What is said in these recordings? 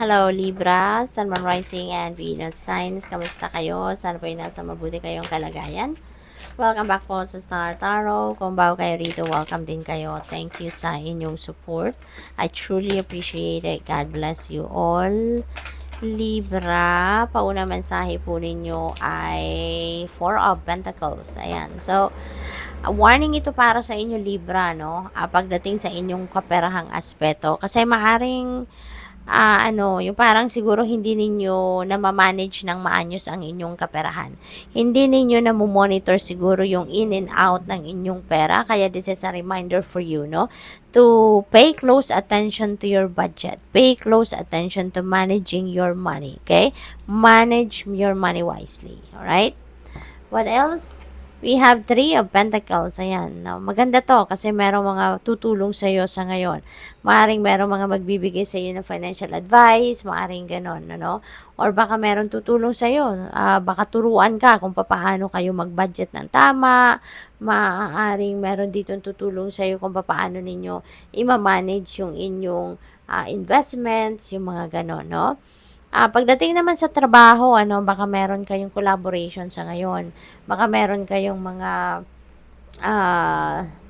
Hello Libra, Sun, Moon, Rising, and Venus signs. Kamusta kayo? Sana po ay nasa mabuti kayong kalagayan. Welcome back po sa Star Tarot. Kung bago kayo rito, welcome din kayo. Thank you sa inyong support. I truly appreciate it. God bless you all. Libra, pauna mensahe po ninyo ay Four of Pentacles. Ayan. So, warning ito para sa inyo Libra, no? Pagdating sa inyong kaperahang aspeto. Kasi maaring yung parang siguro hindi ninyo na manage ng maayos ang inyong kaperahan. Hindi ninyo na monitor siguro yung in and out ng inyong pera. Kaya this is a reminder for you, no? To pay close attention to your budget. Pay close attention to managing your money, okay? Manage your money wisely, alright? What else? We have Three of Pentacles. Ayan. No, maganda to kasi merong mga tutulong sa iyo sa ngayon. Maaring merong mga magbibigay sa iyo ng financial advice. Maaring ganon. Ano? Or baka merong tutulong sa iyo. Baka turuan ka kung paano kayo mag-budget ng tama. Maaring meron dito tutulong sa iyo kung paano ninyo i-manage yung inyong investments. Yung mga ganon. No? Pagdating naman sa trabaho, baka meron kayong collaboration sa ngayon. Baka meron kayong mga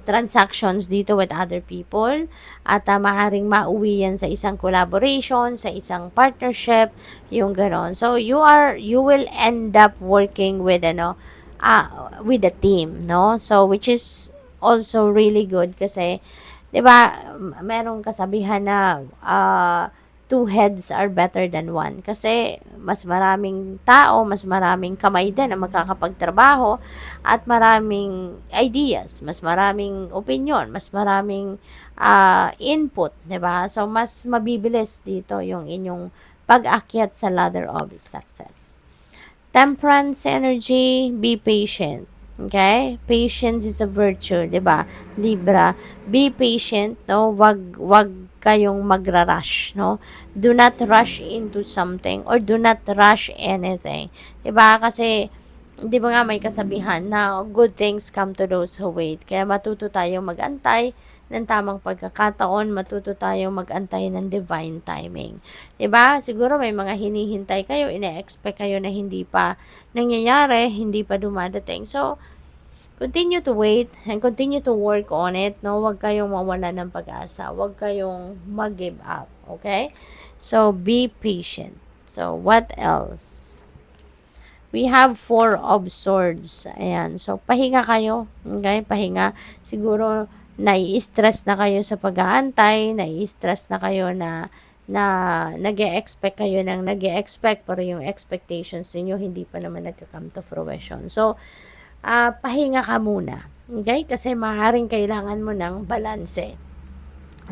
transactions dito with other people at maaaring mauwi yan sa isang collaboration, sa isang partnership, yung ganon. So you will end up working with with a team, no? So which is also really good kasi 'di ba, merong kasabihan na two heads are better than one. Kasi mas maraming tao, mas maraming kamay din ang magkakapagtrabaho at maraming ideas, mas maraming opinion, mas maraming input, 'di ba? So mas mabibilis dito yung inyong pag-akyat sa ladder of success. Temperance energy, be patient. Okay? Patience is a virtue, 'di ba? Libra, be patient, no? Wag kayong magra-rush, no? Do not rush into something or do not rush anything. 'Di ba? Kasi 'di ba nga may kasabihan na good things come to those who wait. Kaya matuto tayong mag-antay ng tamang pagkakataon, matuto tayong mag-antay ng divine timing. 'Di ba? Siguro may mga hinihintay kayo, ine-expect kayo na hindi pa nangyayari, hindi pa dumadating. So, continue to wait and continue to work on it, no? Huwag kayong mawala ng pag-asa. Huwag kayong mag-give up, okay? So, be patient. So, what else? We have Four of Swords. Ayan. So, pahinga kayo. Okay? Pahinga. Siguro, nai-stress na kayo sa pag-aantay, nai-stress na kayo na nag-e-expect kayo ng nag-e-expect pero yung expectations niyo hindi pa naman nagka-come to fruition. So, pahinga ka muna. Okay? Kasi maaaring kailangan mo ng balanse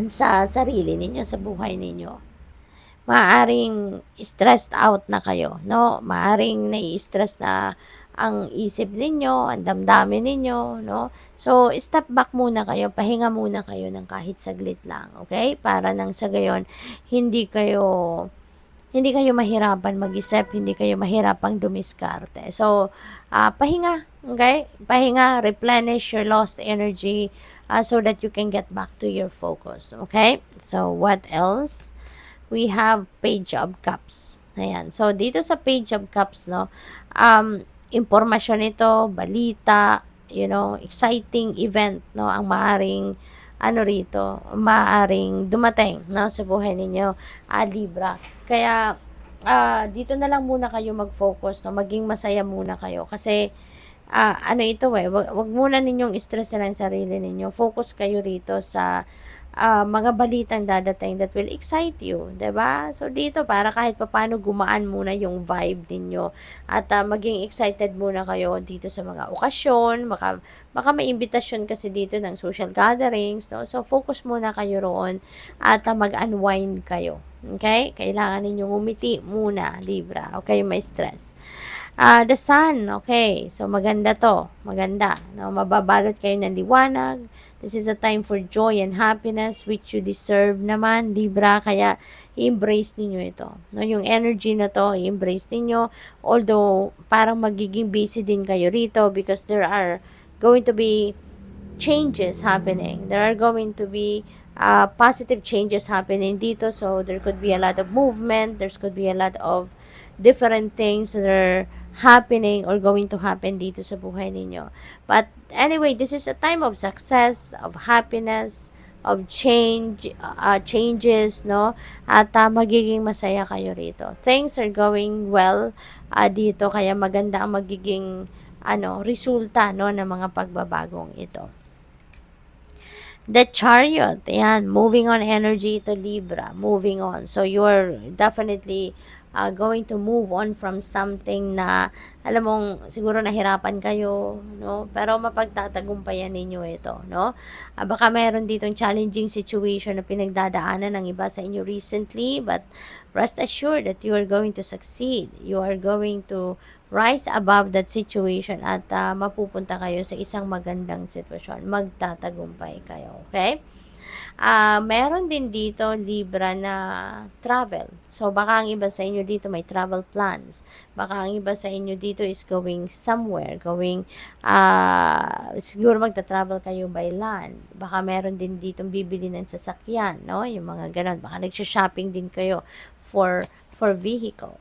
sa sarili ninyo, sa buhay ninyo. Maaaring stressed out na kayo, no? Maaaring nai-stress na ang isip ninyo, ang damdamin ninyo, no? So, step back muna kayo, pahinga muna kayo ng kahit saglit lang, okay? Para nang sa gayon, hindi kayo mahirapan mag-isip, hindi kayo mahirapang dumiskarte. So, pahinga, okay? Pahinga, replenish your lost energy so that you can get back to your focus, okay? So, what else? We have Page of Cups. Ayan. So, dito sa Page of Cups, no, impormasyon ito, balita, exciting event, no, ang maaring maaring dumating, no, sa buhay ninyo, Libra. Kaya, dito na lang muna kayo mag-focus, no, maging masaya muna kayo. Kasi, wag muna ninyong stress na ang sarili ninyo. Focus kayo rito sa mga balitang dadating that will excite you, 'di ba? So dito para kahit papaano gumaan muna yung vibe ninyo at maging excited muna kayo dito sa mga okasyon, baka may invitation kasi dito ng social gatherings, no? So focus muna kayo roon at mag-unwind kayo. Okay? Kailangan ninyong umiti muna, Libra. Okay, may stress. The sun, okay. So, maganda to. Maganda. No? Mababalot kayo ng liwanag. This is a time for joy and happiness which you deserve naman, Libra. Kaya, i-embrace ninyo ito. No? Yung energy na to, i-embrace ninyo. Although, parang magiging busy din kayo rito because there are going to be changes happening. There are going to be positive changes happening dito. So, there could be a lot of movement. There could be a lot of different things that are happening or going to happen dito sa buhay ninyo. But anyway, this is a time of success, of happiness, of changes, no? At magiging masaya kayo rito. Things are going well dito, kaya maganda ang magiging resulta, no, ng mga pagbabagong ito. The Chariot, ayan, moving on energy to Libra, moving on. So, you're definitely going to move on from something na, alam mong, siguro nahirapan kayo, no? Pero mapagtatagumpayan ninyo ito, no? Baka mayroon ditong challenging situation na pinagdadaanan ng iba sa inyo recently, but rest assured that you are going to succeed. You are going to rise above that situation at mapupunta kayo sa isang magandang sitwasyon. Magtatagumpay kayo, okay? Meron din dito, Libra, na travel. So, baka ang iba sa inyo dito may travel plans. Baka ang iba sa inyo dito is going somewhere, siguro magta-travel kayo by land. Baka meron din dito bibili ng sasakyan, no? Yung mga ganun. Baka nagsha-shopping din kayo for vehicle.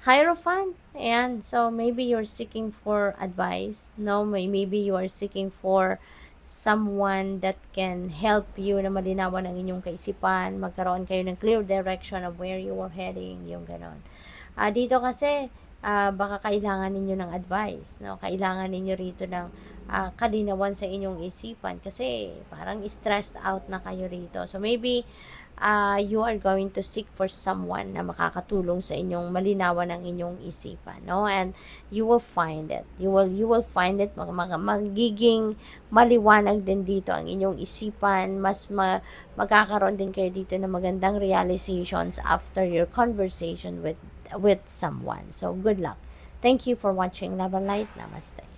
Hierophant, ayan, so maybe you're seeking for advice, no? Maybe you are seeking for someone that can help you na malinawan ang inyong kaisipan, magkaroon kayo ng clear direction of where you are heading, yung ganon. Dito kasi, baka kailangan ninyo ng advice, no? Kailangan ninyo rito ng kalinawan sa inyong isipan kasi parang stressed out na kayo rito. So maybe you are going to seek for someone na makakatulong sa inyong malinawan ang inyong isipan, no? And you will find it. You will find it. Magiging maliwanag din dito ang inyong isipan. Magkakaroon din kayo dito ng magandang realizations after your conversation with someone. So, good luck. Thank you for watching Love and Light. Namaste.